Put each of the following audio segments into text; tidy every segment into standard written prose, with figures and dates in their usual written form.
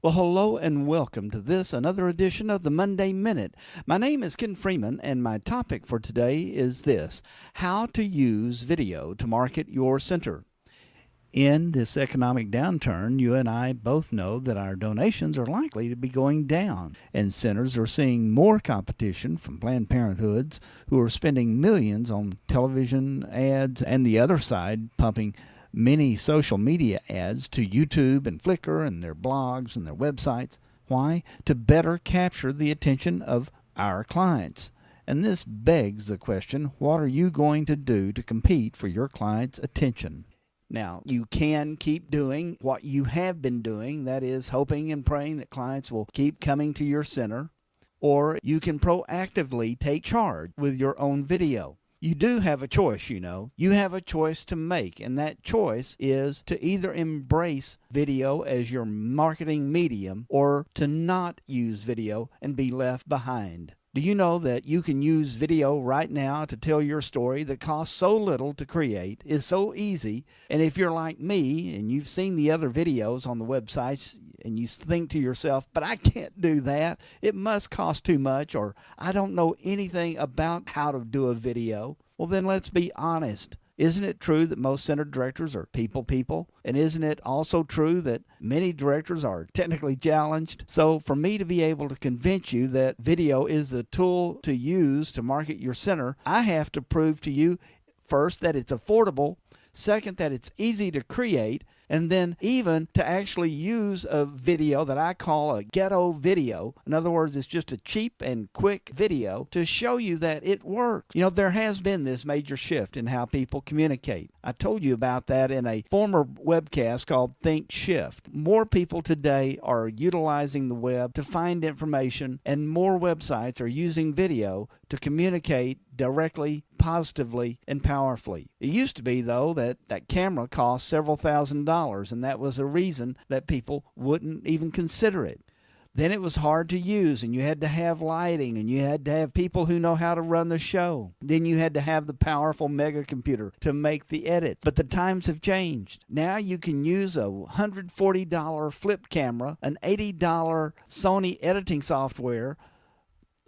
Well, hello and welcome to another edition of the Monday Minute. My name is Ken Freeman, and my topic for today is this: how to use video to market your center. In this economic downturn, you and I both know that our donations are likely to be going down, and centers are seeing more competition from Planned Parenthoods, who are spending millions on television ads, and the other side pumping many social media ads to YouTube and Flickr and their blogs and their websites. Why? To better capture the attention of our clients. And this begs the question, what are you going to do to compete for your clients' attention? Now, you can keep doing what you have been doing, that is, hoping and praying that clients will keep coming to your center, or you can proactively take charge with your own video. You do have a choice, You have a choice to make, and that choice is to either embrace video as your marketing medium or to not use video and be left behind. Do you know that you can use video right now to tell your story that costs so little to create, is so easy, and if you're like me and you've seen the other videos on the websites and you think to yourself, but I can't do that, it must cost too much, or I don't know anything about how to do a video, well then let's be honest. Isn't it true that most center directors are people? And isn't it also true that many directors are technically challenged? So for me to be able to convince you that video is the tool to use to market your center, I have to prove to you first that it's affordable, second that it's easy to create, and then even to actually use a video that I call a ghetto video. In other words, it's just a cheap and quick video to show you that it works. There has been this major shift in how people communicate. I told you about that in a former webcast called Think Shift. More people today are utilizing the web to find information, and more websites are using video to communicate directly, positively, and powerfully. It used to be, though, that camera cost several $1,000s, and that was a reason that people wouldn't even consider it. Then it was hard to use, and you had to have lighting, and you had to have people who know how to run the show. Then you had to have the powerful mega computer to make the edits. But the times have changed. Now you can use a $140 flip camera, an $80 Sony editing software,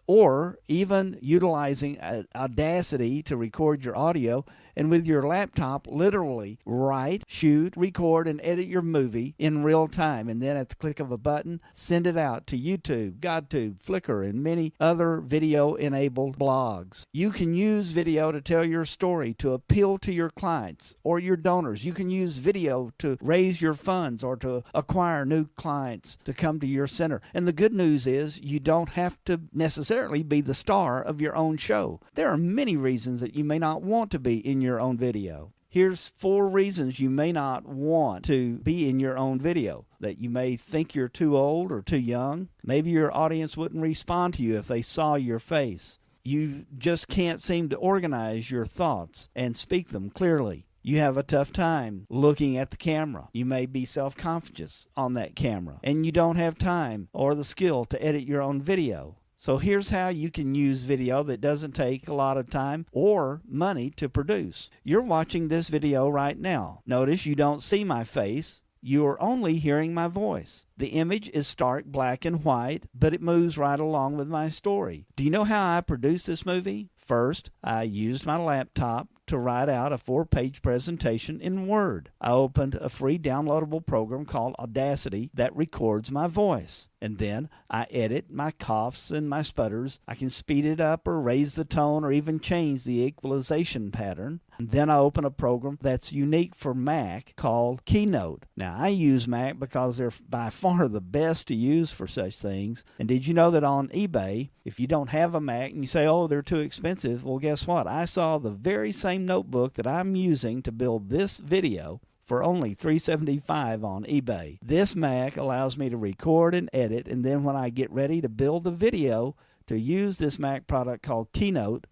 or even utilizing Audacity to record your audio, and with your laptop literally write, shoot, record, and edit your movie in real time, and then at the click of a button, send it out to YouTube, GodTube, Flickr, and many other video-enabled blogs. You can use video to tell your story, to appeal to your clients or your donors. You can use video to raise your funds or to acquire new clients to come to your center. And the good news is you don't have to necessarily be the star of your own show. There are many reasons that you may not want to be in your own video. Here's 4 reasons you may not want to be in your own video. That you may think you're too old or too young. Maybe your audience wouldn't respond to you if they saw your face. You just can't seem to organize your thoughts and speak them clearly. You have a tough time looking at the camera. You may be self-conscious on that camera, and you don't have time or the skill to edit your own video. So here's how you can use video that doesn't take a lot of time or money to produce. You're watching this video right now. Notice you don't see my face. You are only hearing my voice. The image is stark black and white, but it moves right along with my story. Do you know how I produced this movie? First, I used my laptop to write out a 4-page presentation in Word. I opened a free downloadable program called Audacity that records my voice. And then I edit my coughs and my sputters. I can speed it up or raise the tone or even change the equalization pattern. And then I open a program that's unique for Mac called Keynote. Now, I use Mac because they're by far the best to use for such things. And did you know that on eBay, if you don't have a Mac and you say, oh, they're too expensive, well, guess what? I saw the very same notebook that I'm using to build this video for only $375 on eBay. This Mac allows me to record and edit, and then when I get ready to build the video to use this Mac product called Keynote,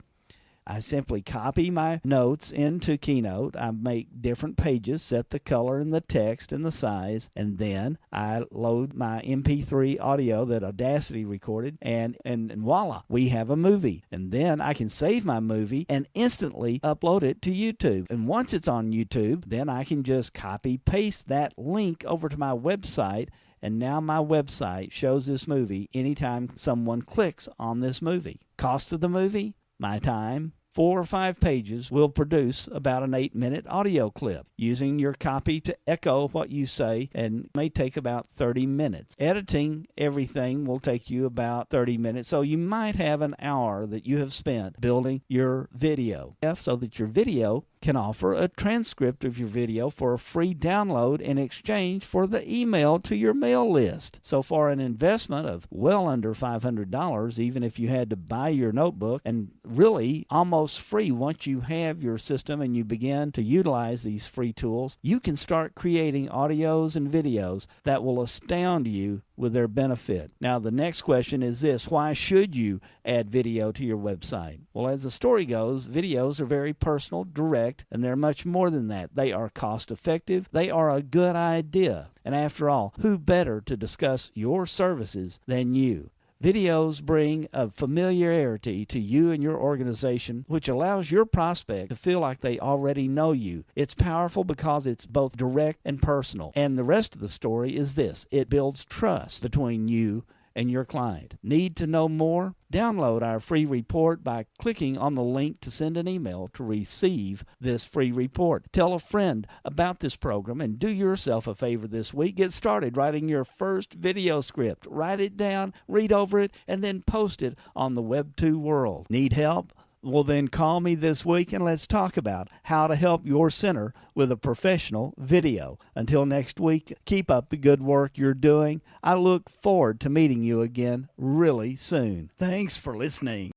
I simply copy my notes into Keynote. I make different pages, set the color and the text and the size, and then I load my MP3 audio that Audacity recorded, and voila, we have a movie. And then I can save my movie and instantly upload it to YouTube. And once it's on YouTube, then I can just copy, paste that link over to my website, and now my website shows this movie anytime someone clicks on this movie. Cost of the movie? My time. 4 or 5 pages will produce about an 8-minute audio clip. Using your copy to echo what you say and may take about 30 minutes. Editing everything will take you about 30 minutes, so you might have an hour that you have spent building your video, so that your video can offer a transcript of your video for a free download in exchange for the email to your mail list. So for an investment of well under $500, even if you had to buy your notebook, and really almost free once you have your system and you begin to utilize these free tools, you can start creating audios and videos that will astound you with their benefit. Now, the next question is this: why should you add video to your website? Well, as the story goes, videos are very personal, direct, and they're much more than that. They are cost effective. They are a good idea. And after all, who better to discuss your services than you? Videos bring a familiarity to you and your organization, which allows your prospect to feel like they already know you. It's powerful because it's both direct and personal. And the rest of the story is this: it builds trust between you and your client. Need to know more? Download our free report by clicking on the link to send an email to receive this free report. Tell a friend about this program and do yourself a favor this week. Get started writing your first video script. Write it down, read over it, and then post it on the Web2 world. Need help? Well, then call me this week and let's talk about how to help your center with a professional video. Until next week, keep up the good work you're doing. I look forward to meeting you again really soon. Thanks for listening.